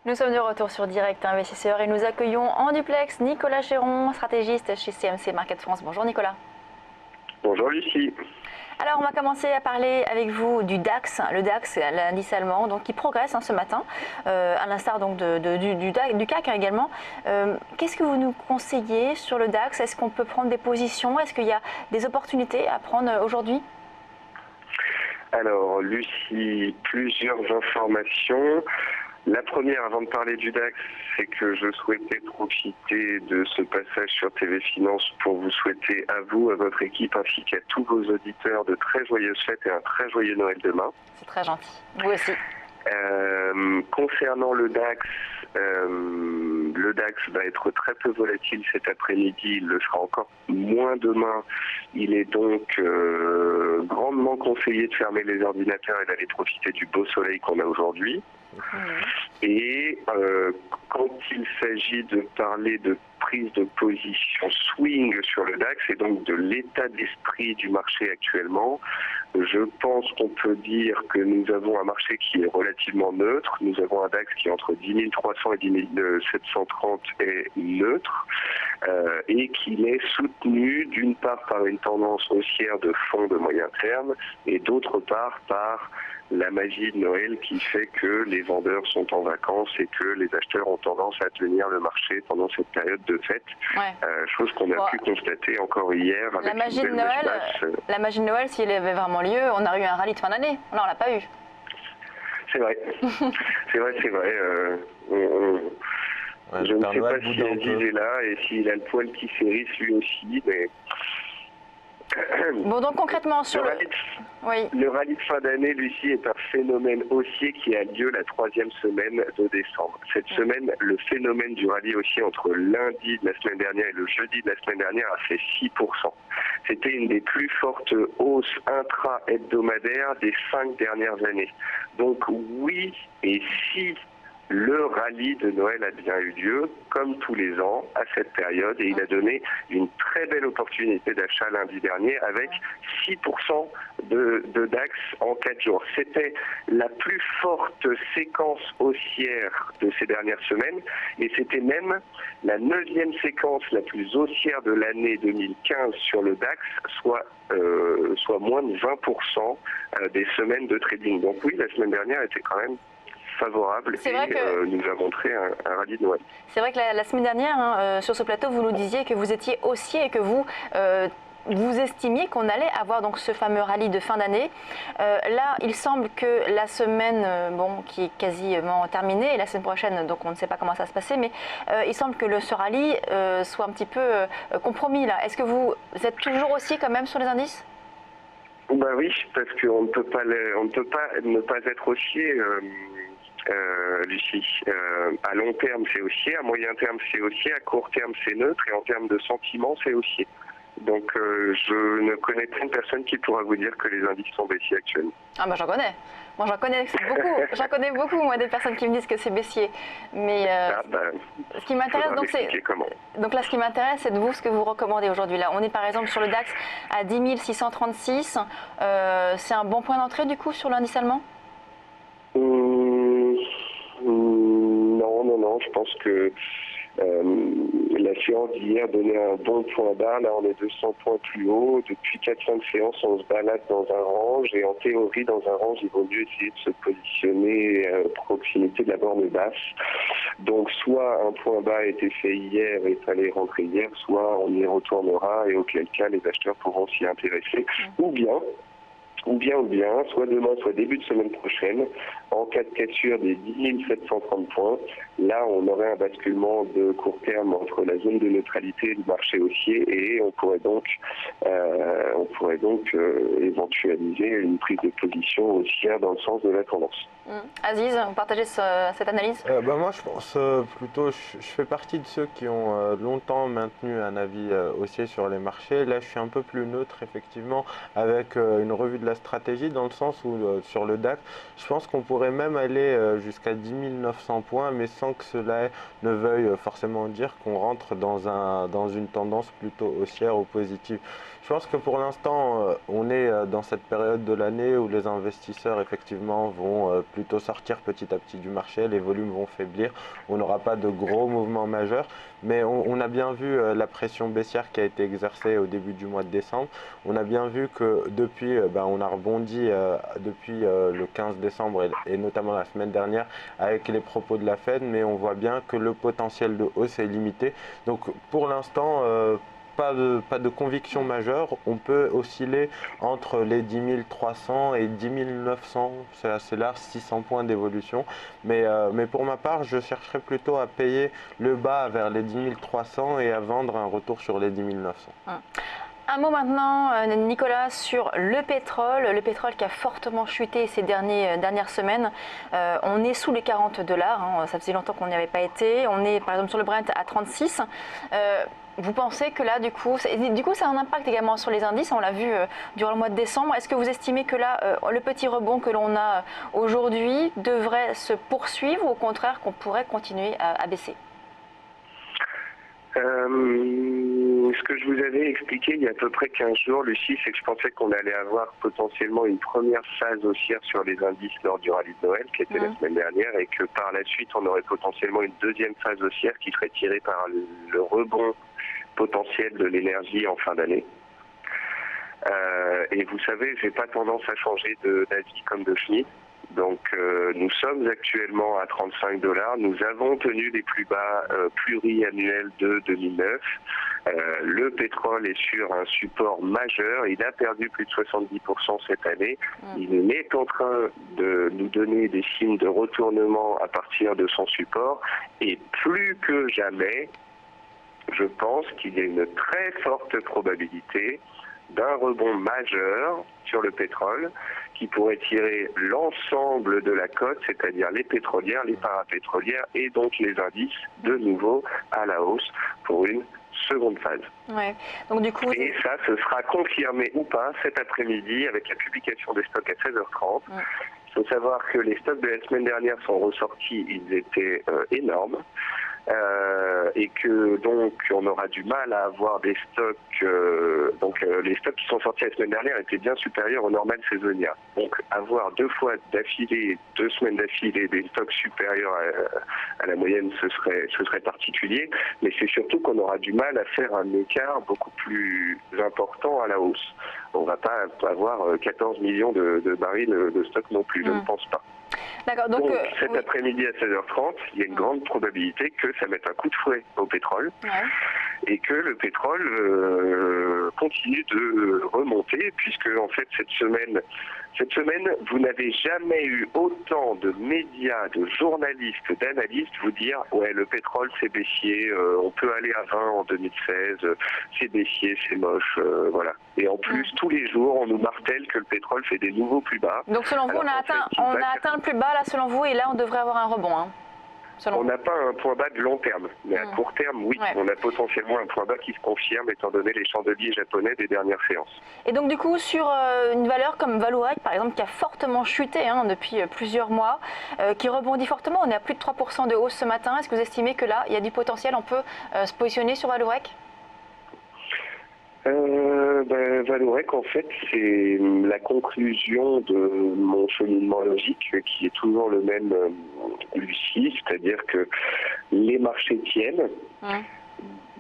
Nous sommes de retour sur Direct Investisseur et nous accueillons en duplex Nicolas Chéron, stratégiste chez CMC Market France. Bonjour Nicolas. Bonjour Lucie. Alors on va commencer à parler avec vous du DAX, le DAX, l'indice allemand, donc qui progresse ce matin, à l'instar donc du CAC également. Qu'est-ce que vous nous conseillez sur le DAX? Est-ce qu'on peut prendre des positions? Est-ce qu'il y a des opportunités à prendre aujourd'hui? Alors Lucie, plusieurs informations. La première, avant de parler du DAX, c'est que je souhaitais profiter de ce passage sur TV Finance pour vous souhaiter à vous, à votre équipe, ainsi qu'à tous vos auditeurs de très joyeuses fêtes et un très joyeux Noël demain. C'est très gentil. Vous aussi. Concernant le DAX va être très peu volatile cet après-midi, il le sera encore moins demain. Il est donc grandement conseillé de fermer les ordinateurs et d'aller profiter du beau soleil qu'on a aujourd'hui. Et quand il s'agit de parler de prise de position swing sur le DAX et donc de l'état d'esprit du marché actuellement, je pense qu'on peut dire que nous avons un marché qui est relativement neutre. Nous avons un DAX qui est entre 10 300 et 10 730 est neutre et qu'il est soutenu d'une part par une tendance haussière de fond de moyen terme et d'autre part par la magie de Noël qui fait que les vendeurs sont en vacances et que les acheteurs ont tendance à tenir le marché pendant cette période de fête. Ouais. Chose qu'on a pu constater encore hier avec la magie de Noël. La magie de Noël, s'il avait vraiment lieu, on aurait eu un rallye de fin d'année. Là, on l'a pas eu. C'est vrai. c'est vrai. Je ne sais pas si Aziz est là et s'il a le poil qui s'érisse lui aussi, mais... Bon, donc concrètement sur le rallye de fin d'année, Lucie, est un phénomène haussier qui a lieu la 3e semaine de décembre. Cette semaine, le phénomène du rallye haussier entre lundi de la semaine dernière et le jeudi de la semaine dernière a fait 6%. C'était une des plus fortes hausses intra-hebdomadaires des 5 dernières années. Donc oui, et si le rallye de Noël a bien eu lieu, comme tous les ans, à cette période, et il a donné une très belle opportunité d'achat lundi dernier avec 6% de DAX en 4 jours. C'était la plus forte séquence haussière de ces dernières semaines, et c'était même la 9e séquence la plus haussière de l'année 2015 sur le DAX, soit moins de 20% des semaines de trading. Donc oui, la semaine dernière était quand même favorable et nous a montré un rallye de Noël. C'est vrai que la semaine dernière, sur ce plateau, vous nous disiez que vous étiez haussier et que vous estimiez qu'on allait avoir donc ce fameux rallye de fin d'année. Là, il semble que la semaine qui est quasiment terminée, et la semaine prochaine, donc on ne sait pas comment ça va se passer, mais il semble que ce rallye soit un petit peu compromis là. Est-ce que vous êtes toujours haussier quand même sur les indices? Ben oui, parce qu'on ne peut pas ne pas être haussier. Lucie, à long terme c'est haussier, à moyen terme c'est haussier, à court terme c'est neutre et en termes de sentiment c'est haussier. Donc je ne connais pas une personne qui pourra vous dire que les indices sont baissiers actuellement. Ah bah j'en connais. Moi j'en connais beaucoup. J'en connais beaucoup moi des personnes qui me disent que c'est baissier. Mais ce qui m'intéresse donc là ce qui m'intéresse c'est de vous ce que vous recommandez aujourd'hui. Là on est par exemple sur le DAX à 10 636. C'est un bon point d'entrée du coup sur l'indice allemand? Non, je pense que la séance d'hier donnait un bon point bas. Là, on est 200 points plus haut. Depuis 4-5 séances, on se balade dans un range. Et en théorie, dans un range, il vaut mieux essayer de se positionner à proximité de la borne basse. Donc, soit un point bas a été fait hier et il fallait rentrer hier, soit on y retournera et auquel cas, les acheteurs pourront s'y intéresser. Ou bien, soit demain, soit début de semaine prochaine, en cas de cassure des 10 730 points, là on aurait un basculement de court terme entre la zone de neutralité et le marché haussier et on pourrait donc éventualiser une prise de position haussière dans le sens de la tendance. Aziz, vous partagez cette analyse? Moi je pense plutôt, je fais partie de ceux qui ont longtemps maintenu un avis haussier sur les marchés. Là je suis un peu plus neutre effectivement avec une revue de la stratégie dans le sens où sur le DAX, je pense qu'on pourrait même aller jusqu'à 10 900 points, mais sans que cela ne veuille forcément dire qu'on rentre dans une tendance plutôt haussière ou positive. Je pense que pour l'instant, on est dans cette période de l'année où les investisseurs effectivement vont plutôt sortir petit à petit du marché, les volumes vont faiblir, on n'aura pas de gros mouvements majeurs, mais on a bien vu la pression baissière qui a été exercée au début du mois de décembre. On a bien vu que depuis, on a rebondi depuis le 15 décembre et notamment la semaine dernière avec les propos de la Fed, mais on voit bien que le potentiel de hausse est limité. Donc pour l'instant, pas de conviction majeure, on peut osciller entre les 10 300 et 10 900, c'est assez large, 600 points d'évolution. Mais pour ma part, je chercherais plutôt à payer le bas vers les 10 300 et à vendre un retour sur les 10 900. Un mot maintenant, Nicolas, sur le pétrole qui a fortement chuté ces dernières semaines. On est sous les 40 $, hein, ça faisait longtemps qu'on n'y avait pas été. On est par exemple sur le Brent à 36. Vous pensez que là, du coup, ça a un impact également sur les indices, on l'a vu durant le mois de décembre. Est-ce que vous estimez que là, le petit rebond que l'on a aujourd'hui devrait se poursuivre ou au contraire qu'on pourrait continuer à baisser ? Ce que je vous avais expliqué il y a à peu près 15 jours, Lucie, c'est que je pensais qu'on allait avoir potentiellement une première phase haussière sur les indices lors du rallye de Noël, qui était la semaine dernière, et que par la suite, on aurait potentiellement une deuxième phase haussière qui serait tirée par le rebond potentiel de l'énergie en fin d'année. Et vous savez, j'ai pas tendance à changer d'avis comme de Schmitt. Donc nous sommes actuellement à 35 $. Nous avons tenu les plus bas pluriannuels de 2009. Le pétrole est sur un support majeur. Il a perdu plus de 70% cette année. Il est en train de nous donner des signes de retournement à partir de son support. Et plus que jamais, je pense qu'il y a une très forte probabilité d'un rebond majeur sur le pétrole qui pourrait tirer l'ensemble de la cote, c'est-à-dire les pétrolières, les parapétrolières et donc les indices de nouveau à la hausse pour une seconde phase. Ouais. Donc, du coup, et ça, ce sera confirmé ou pas cet après-midi avec la publication des stocks à 16h30. Il faut savoir que les stocks de la semaine dernière sont ressortis, ils étaient énormes. Et que donc on aura du mal à avoir des stocks, les stocks qui sont sortis la semaine dernière étaient bien supérieurs aux normales saisonnières. Donc avoir deux semaines d'affilée des stocks supérieurs à la moyenne, ce serait particulier, mais c'est surtout qu'on aura du mal à faire un écart beaucoup plus important à la hausse. On ne va pas avoir 14 millions de barils de stock non plus, je ne pense pas. D'accord, donc cet après-midi à 16h30, il y a une grande probabilité que ça mette un coup de fouet au pétrole et que le pétrole continue de remonter, puisque en fait cette semaine, vous n'avez jamais eu autant de médias, de journalistes, d'analystes vous dire « ouais, le pétrole c'est baissier, on peut aller à 20 en 2016, c'est baissier, c'est moche, voilà ». Et en plus, tous les jours, on nous martèle que le pétrole fait des nouveaux plus bas. Donc selon vous, on a atteint le plus bas là, selon vous, et là on devrait avoir un rebond, hein, on n'a pas un point bas de long terme, mais à court terme, oui, on a potentiellement un point bas qui se confirme étant donné les chandeliers japonais des dernières séances. Et donc du coup, sur une valeur comme Vallourec, par exemple, qui a fortement chuté depuis plusieurs mois, qui rebondit fortement, on est à plus de 3% de hausse ce matin. Est-ce que vous estimez que là, il y a du potentiel, on peut se positionner sur Vallourec ? Vallourec, en fait, c'est la conclusion de mon cheminement logique qui est toujours le même, Lucie, c'est-à-dire que les marchés tiennent,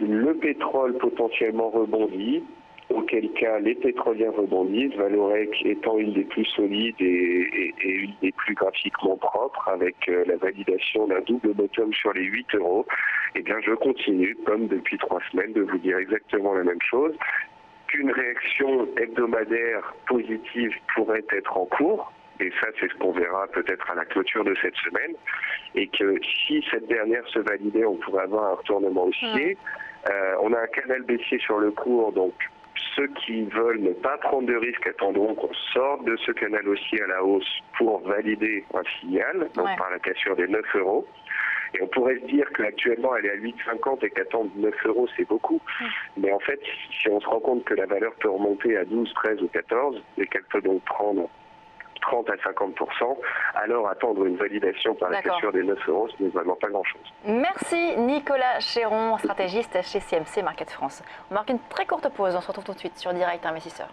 le pétrole potentiellement rebondit, auquel cas les pétrolières rebondissent, Vallourec étant une des plus solides et une des plus graphiquement propres, avec la validation d'un double bottom sur les 8 €, eh bien je continue, comme depuis 3 semaines, de vous dire exactement la même chose, qu'une réaction hebdomadaire positive pourrait être en cours, et ça c'est ce qu'on verra peut-être à la clôture de cette semaine, et que si cette dernière se validait, on pourrait avoir un retournement haussier. On a un canal baissier sur le cours, donc ceux qui veulent ne pas prendre de risques attendront qu'on sorte de ce canal haussier à la hausse pour valider un signal, donc par la cassure des 9 €. Et on pourrait se dire qu'actuellement elle est à 8,50 et qu'attendre 9 euros c'est beaucoup. Mais en fait, si on se rend compte que la valeur peut remonter à 12, 13 ou 14 et qu'elle peut donc prendre 30 à 50%, alors attendre une validation par la clôture des 9 euros, ce n'est vraiment pas grand-chose. Merci Nicolas Chéron, stratégiste chez CMC Market France. On marque une très courte pause, on se retrouve tout de suite sur Direct Investisseur.